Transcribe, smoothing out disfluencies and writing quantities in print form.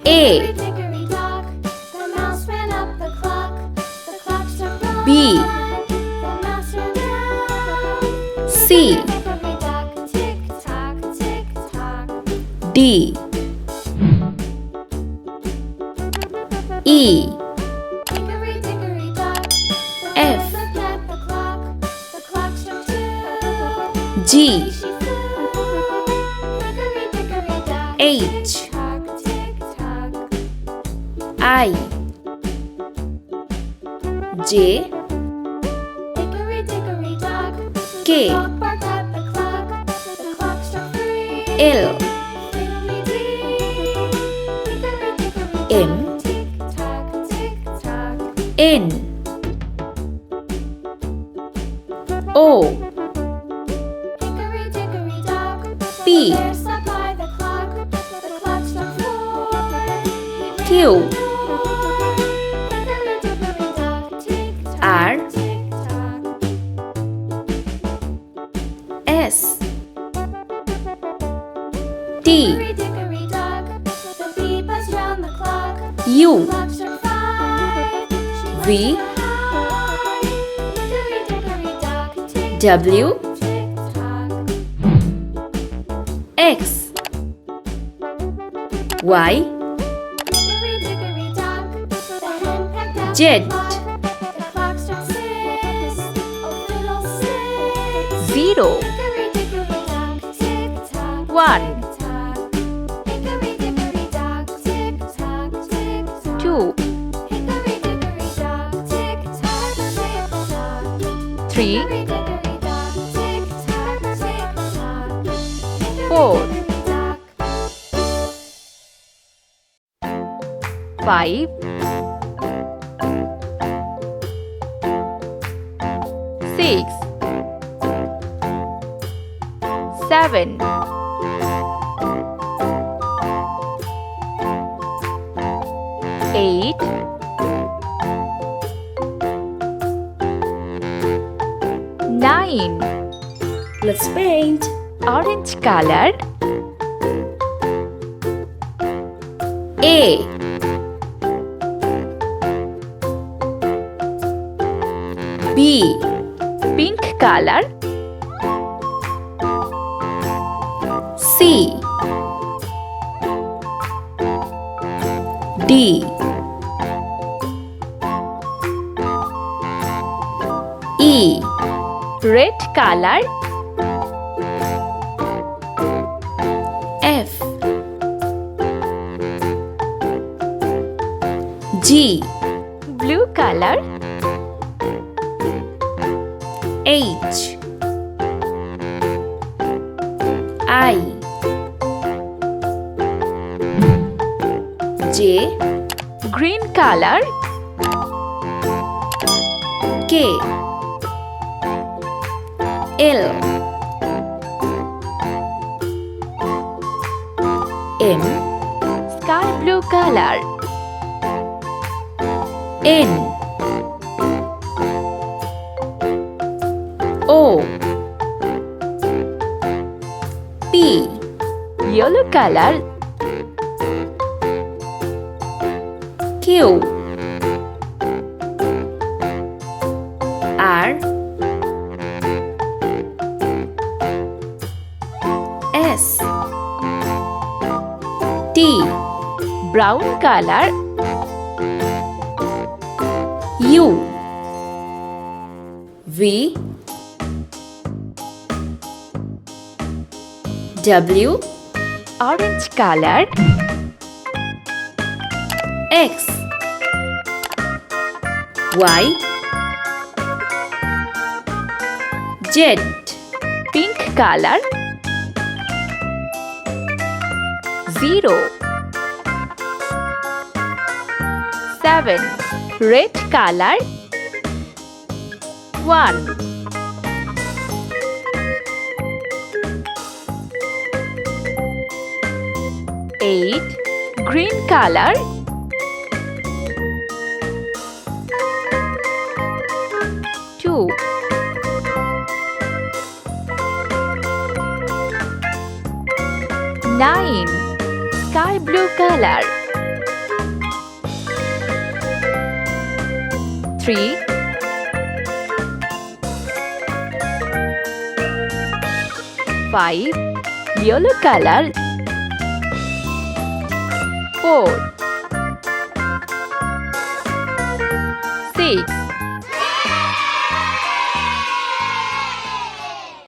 A. Hickory dock, the mouse ran up the clock. The clock struck 1. B. The mouse ran down. C. Hickory dock, tick tock, tick tock. D. E. Hickory dickory dock, the F. bird looked at the clock. The clock struck 2. G. She flew. Hickory dickory dock, H. tick tock, tick tock. I. J. Hickory dickory dock, K. the dog barked at the clock. The clock struck 3. L. Fiddly-dee. Hickory dickory M. dock, tick tock, tick tock. N. O. Hickory dickory dock, P. the bear sat by the clock. The clock struck 4. Q. Hickory dickory dock, tick tock, R. tick tock. S. T. Hickory dickory dock, the bee buzzed round the clock. U. Clock struck 5. She V. went high. Hickory dickory dock, tick W. tick tock. X. Y. Hickory dickory dock, the hen pecked at Z. the clock. The clock struck 6. Oh, fiddle 6. 0. Hickory dickory dock, tick tock, 1. tick tock. Hickory dickory dock, tick tock, tick tock. 2. Hickory dickory dock, tick tock, tick tock. 3. Hickory dickory dock, tick tock, tick tock. Hickory 4. dickory dock. 5. 6. 7. 8. 9. Let's paint. Orange colored. A. B. Pink color. C. D. E. Red color. F. G. Blue color. H. I. J. Green color. K. L. M. Sky blue color. N. O. P. Yellow color. Q. R. S. T. Brown color. U. V. W. Orange colored. X. Y. Z. Pink color. 0. 7. Red color. 1. 8. Green color. 2. 9. Sky blue color. 3. 5. Yellow color. 4. 6.